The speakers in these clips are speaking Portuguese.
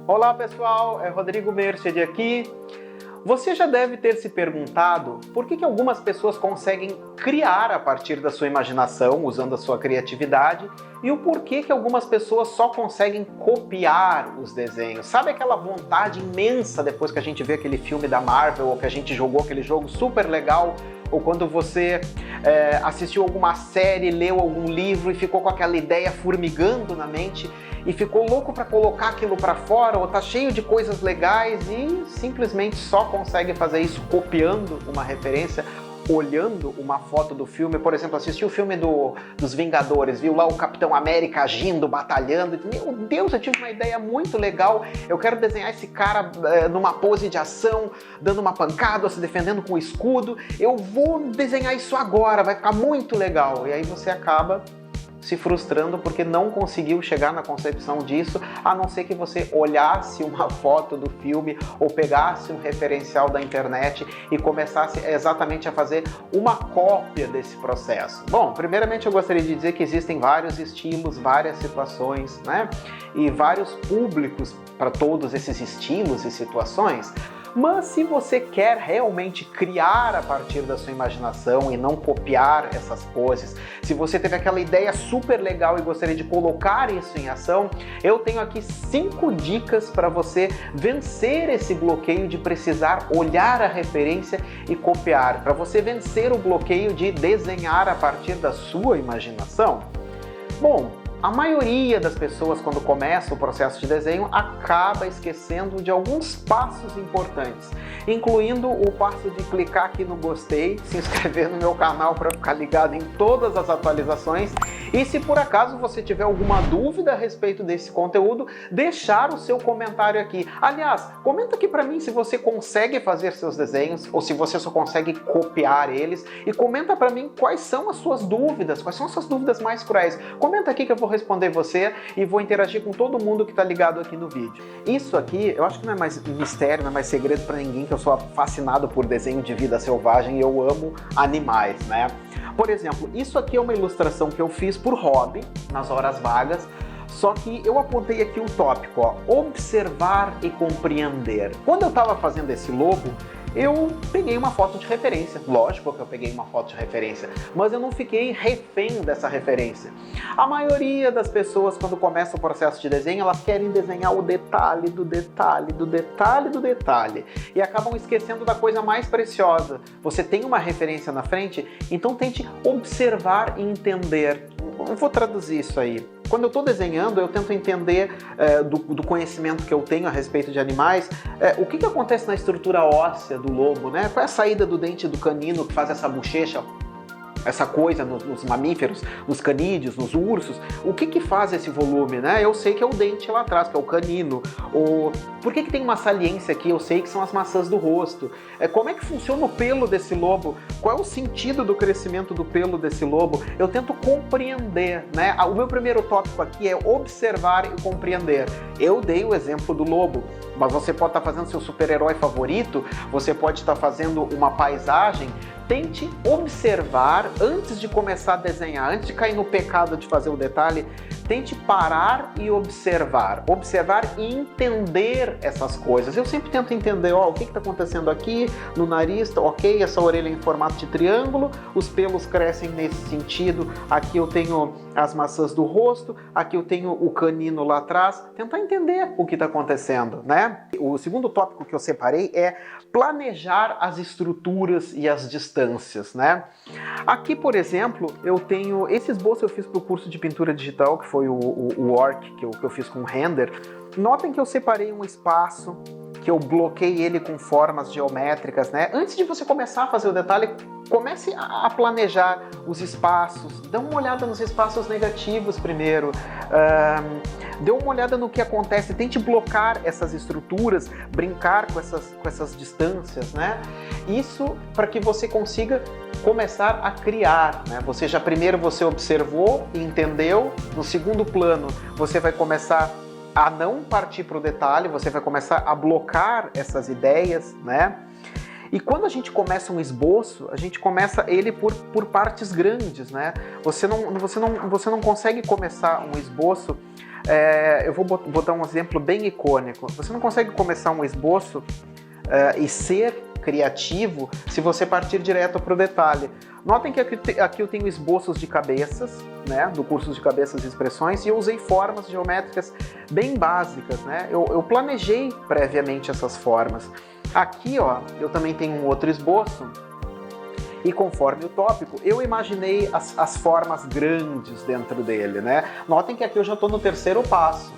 Olá pessoal, é Rodrigo Merced aqui. Você já deve ter se perguntado por que algumas pessoas conseguem criar a partir da sua imaginação, usando a sua criatividade, e o porquê que algumas pessoas só conseguem copiar os desenhos. Sabe aquela vontade imensa depois que a gente vê aquele filme da Marvel, ou que a gente jogou aquele jogo super legal, ou quando você assistiu alguma série, leu algum livro e ficou com aquela ideia formigando na mente e ficou louco para colocar aquilo para fora, ou tá cheio de coisas legais e simplesmente só consegue fazer isso copiando uma referência, olhando uma foto do filme. Por exemplo, assistiu o filme dos Vingadores, viu lá o Capitão América agindo, batalhando, e, meu Deus, eu tive uma ideia muito legal, eu quero desenhar esse cara numa pose de ação, dando uma pancada, se defendendo com o escudo, eu vou desenhar isso agora, vai ficar muito legal. E aí você acaba se frustrando porque não conseguiu chegar na concepção disso, a não ser que você olhasse uma foto do filme ou pegasse um referencial da internet e começasse exatamente a fazer uma cópia desse processo. Bom, primeiramente eu gostaria de dizer que existem vários estilos, várias situações, né? E vários públicos para todos esses estilos e situações. Mas se você quer realmente criar a partir da sua imaginação e não copiar essas poses, se você teve aquela ideia super legal e gostaria de colocar isso em ação, eu tenho aqui 5 dicas para você vencer esse bloqueio de precisar olhar a referência e copiar, para você vencer o bloqueio de desenhar a partir da sua imaginação. Bom, a maioria das pessoas, quando começa o processo de desenho, acaba esquecendo de alguns passos importantes, incluindo o passo de clicar aqui no gostei, se inscrever no meu canal para ficar ligado em todas as atualizações, e se por acaso você tiver alguma dúvida a respeito desse conteúdo, deixar o seu comentário aqui. Aliás, comenta aqui para mim se você consegue fazer seus desenhos ou se você só consegue copiar eles, e comenta para mim quais são as suas dúvidas, quais são as suas dúvidas mais cruéis. Comenta aqui que eu vou responder você e vou interagir com todo mundo que está ligado aqui no vídeo. Isso aqui, eu acho que não é mais mistério, não é mais segredo para ninguém que eu sou fascinado por desenho de vida selvagem e eu amo animais, né? Por exemplo, isso aqui é uma ilustração que eu fiz por hobby, nas horas vagas, só que eu apontei aqui um tópico, ó, observar e compreender. Quando eu estava fazendo esse lobo, eu peguei uma foto de referência. Lógico que eu peguei uma foto de referência, mas eu não fiquei refém dessa referência. A maioria das pessoas, quando começa o processo de desenho, elas querem desenhar o detalhe do detalhe, do detalhe do detalhe, e acabam esquecendo da coisa mais preciosa. Você tem uma referência na frente, então tente observar e entender. Eu vou traduzir isso aí. Quando eu estou desenhando, eu tento entender do conhecimento que eu tenho a respeito de animais, o que acontece na estrutura óssea do lobo, né? Qual é a saída do dente do canino que faz essa bochecha, essa coisa nos mamíferos, nos canídeos, nos ursos? O que faz esse volume, né? Eu sei que é o dente lá atrás, que é o canino. Por que tem uma saliência aqui? Eu sei que são as maçãs do rosto. Como é que funciona o pelo desse lobo? Qual é o sentido do crescimento do pelo desse lobo? Eu tento compreender, né? O meu primeiro tópico aqui é observar e compreender. Eu dei o exemplo do lobo, mas você pode estar fazendo seu super-herói favorito, você pode estar fazendo uma paisagem. Tente observar antes de começar a desenhar, antes de cair no pecado de fazer o detalhe, tente parar e observar. Observar e entender essas coisas. Eu sempre tento entender, ó, o que está acontecendo aqui no nariz, ok, essa orelha é em formato de triângulo, os pelos crescem nesse sentido, aqui eu tenho as maçãs do rosto, aqui eu tenho o canino lá atrás. Tentar entender o que está acontecendo, né? O segundo tópico que eu separei é planejar as estruturas e as distâncias, né? Aqui, por exemplo, eu tenho esse esboço, eu fiz para o curso de pintura digital, que foi o work que eu fiz com render. Notem que eu separei um espaço, que eu bloqueei ele com formas geométricas, né? Antes de você começar a fazer o detalhe, comece a planejar os espaços, dê uma olhada nos espaços negativos primeiro, dê uma olhada no que acontece, tente blocar essas estruturas, brincar com essas distâncias, né? Isso para que você consiga começar a criar, né? Primeiro você observou e entendeu, no segundo plano você vai começar a não partir para o detalhe, você vai começar a blocar essas ideias, né? E quando a gente começa um esboço, a gente começa ele por partes grandes, né? Você não consegue começar um esboço eu vou botar um exemplo bem icônico. Você não consegue começar um esboço e ser criativo se você partir direto para o detalhe. Notem que aqui eu tenho esboços de cabeças, né, do curso de cabeças e expressões, e eu usei formas geométricas bem básicas, né? Eu planejei previamente essas formas. Aqui, ó, eu também tenho um outro esboço, e conforme o tópico, eu imaginei as formas grandes dentro dele, né? Notem que aqui eu já estou no terceiro passo.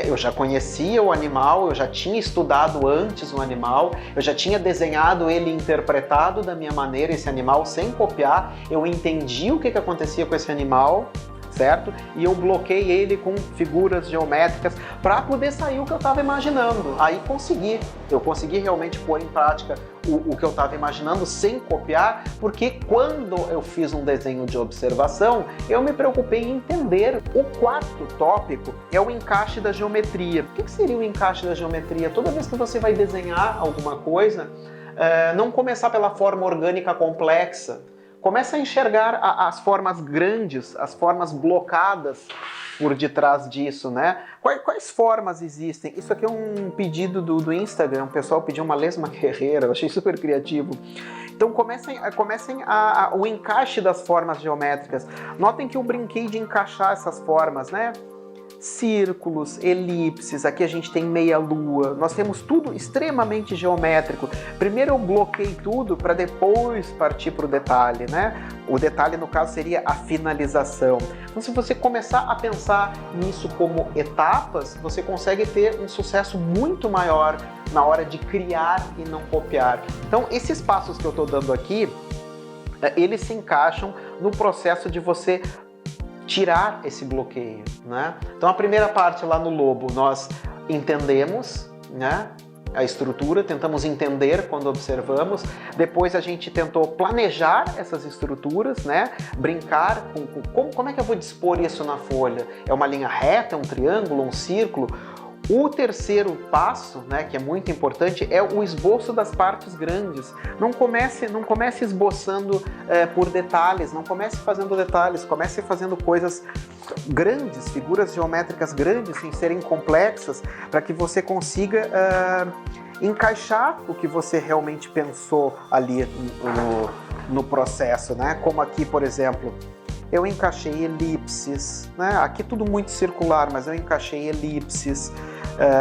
Eu já conhecia o animal, eu já tinha estudado antes o animal, eu já tinha desenhado ele interpretado da minha maneira, esse animal, sem copiar. Eu entendi o que acontecia com esse animal, certo? E eu bloqueei ele com figuras geométricas para poder sair o que eu estava imaginando. Aí eu consegui realmente pôr em prática o que eu estava imaginando sem copiar, porque quando eu fiz um desenho de observação, eu me preocupei em entender. O quarto tópico é o encaixe da geometria. O que seria o encaixe da geometria? Toda vez que você vai desenhar alguma coisa, não começar pela forma orgânica complexa. Começa a enxergar as formas grandes, as formas blocadas por detrás disso, né? Quais formas existem? Isso aqui é um pedido do Instagram, o pessoal pediu uma lesma guerreira, eu achei super criativo. Então comecem o encaixe das formas geométricas. Notem que eu brinquei de encaixar essas formas, né? Círculos, elipses, aqui a gente tem meia-lua, nós temos tudo extremamente geométrico. Primeiro eu bloqueei tudo para depois partir para o detalhe, né? O detalhe, no caso, seria a finalização. Então, se você começar a pensar nisso como etapas, você consegue ter um sucesso muito maior na hora de criar e não copiar. Então, esses passos que eu estou dando aqui, eles se encaixam no processo de você tirar esse bloqueio, né? Então a primeira parte lá no lobo, nós entendemos, né, a estrutura, tentamos entender quando observamos, depois a gente tentou planejar essas estruturas, né, brincar com como é que eu vou dispor isso na folha? É uma linha reta, é um triângulo, um círculo? O terceiro passo, né, que é muito importante, é o esboço das partes grandes. Não comece esboçando por detalhes, não comece fazendo detalhes, comece fazendo coisas grandes, figuras geométricas grandes, sem serem complexas, para que você consiga encaixar o que você realmente pensou ali no processo, né? Como aqui, por exemplo, eu encaixei elipses, né? Aqui tudo muito circular, mas eu encaixei elipses,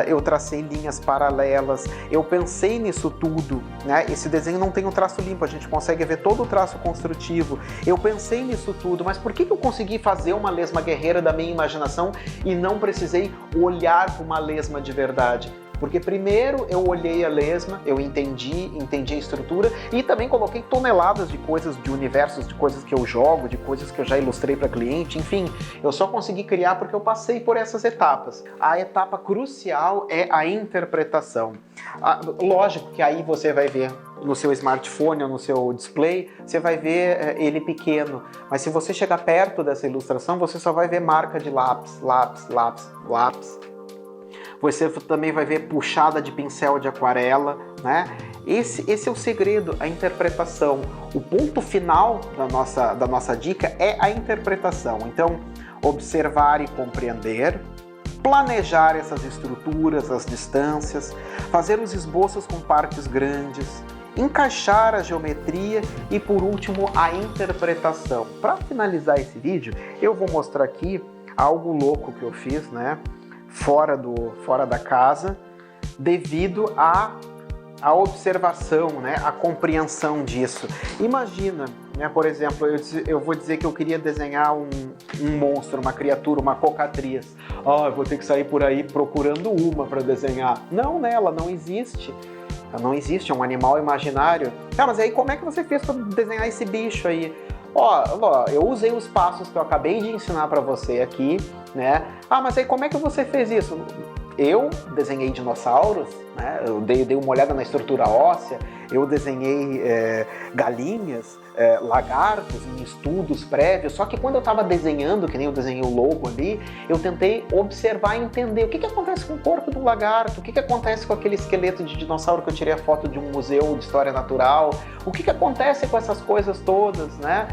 eu tracei linhas paralelas, eu pensei nisso tudo, né? Esse desenho não tem um traço limpo, a gente consegue ver todo o traço construtivo. Eu pensei nisso tudo, mas por que eu consegui fazer uma lesma guerreira da minha imaginação e não precisei olhar para uma lesma de verdade? Porque primeiro eu olhei a lesma, eu entendi a estrutura e também coloquei toneladas de coisas, de universos, de coisas que eu jogo, de coisas que eu já ilustrei para cliente, enfim, eu só consegui criar porque eu passei por essas etapas. A etapa crucial é a interpretação. Lógico que aí você vai ver no seu smartphone ou no seu display, você vai ver ele pequeno, mas se você chegar perto dessa ilustração, você só vai ver marca de lápis, lápis, lápis, lápis. Você também vai ver puxada de pincel de aquarela, né? Esse é o segredo, a interpretação. O ponto final da nossa dica é a interpretação. Então, observar e compreender, planejar essas estruturas, as distâncias, fazer os esboços com partes grandes, encaixar a geometria e, por último, a interpretação. Para finalizar esse vídeo, eu vou mostrar aqui algo louco que eu fiz, né? Fora da casa, devido à observação, né, à compreensão disso. Imagina, né, por exemplo, eu vou dizer que eu queria desenhar um monstro, uma criatura, uma cocatriz. Eu vou ter que sair por aí procurando uma para desenhar. Não, né, ela não existe. Ela não existe, é um animal imaginário. Mas aí como é que você fez para desenhar esse bicho aí? Eu usei os passos que eu acabei de ensinar para você aqui, né? Mas aí como é que você fez isso? Eu desenhei dinossauros, né? Eu dei uma olhada na estrutura óssea, eu desenhei galinhas, lagartos em estudos prévios, só que quando eu estava desenhando, que nem eu desenhei o lobo ali, eu tentei observar e entender o que acontece com o corpo do lagarto, o que acontece com aquele esqueleto de dinossauro que eu tirei a foto de um museu de história natural, o que acontece com essas coisas todas, né?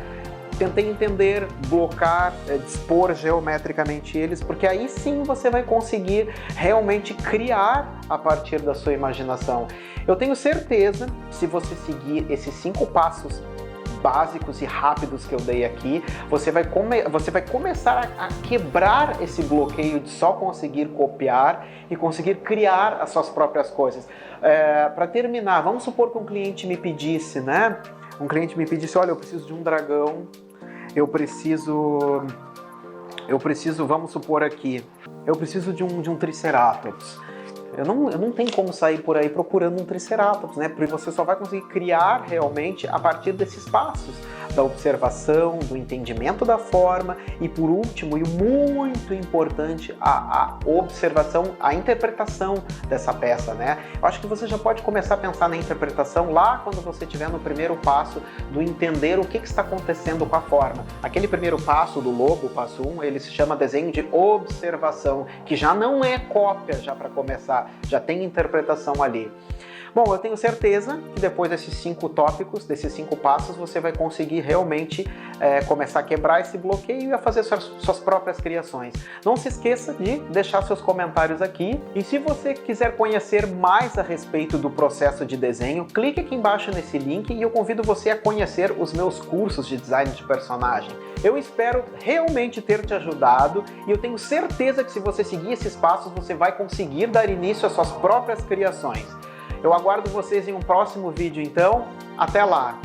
tentei entender, blocar, dispor geometricamente eles, porque aí sim você vai conseguir realmente criar a partir da sua imaginação. Eu tenho certeza, se você seguir esses 5 passos básicos e rápidos que eu dei aqui, você vai começar a quebrar esse bloqueio de só conseguir copiar e conseguir criar as suas próprias coisas. Para terminar, vamos supor que um cliente me pedisse, né? Um cliente me pedisse, olha, eu preciso de um dragão, eu preciso, vamos supor aqui, eu preciso de um triceratops. Eu não tenho como sair por aí procurando um triceratops, né? Porque você só vai conseguir criar realmente a partir desses passos, da observação, do entendimento da forma e, por último, e muito importante, a observação, a interpretação dessa peça, né? Eu acho que você já pode começar a pensar na interpretação lá quando você estiver no primeiro passo do entender o que está acontecendo com a forma. Aquele primeiro passo do lobo, o passo 1, ele se chama desenho de observação, que já não é cópia já para começar, já tem interpretação ali. Bom, eu tenho certeza que depois desses 5 tópicos, desses 5 passos, você vai conseguir realmente começar a quebrar esse bloqueio e a fazer suas próprias criações. Não se esqueça de deixar seus comentários aqui. E se você quiser conhecer mais a respeito do processo de desenho, clique aqui embaixo nesse link e eu convido você a conhecer os meus cursos de design de personagem. Eu espero realmente ter te ajudado e eu tenho certeza que se você seguir esses passos, você vai conseguir dar início às suas próprias criações. Eu aguardo vocês em um próximo vídeo, então. Até lá!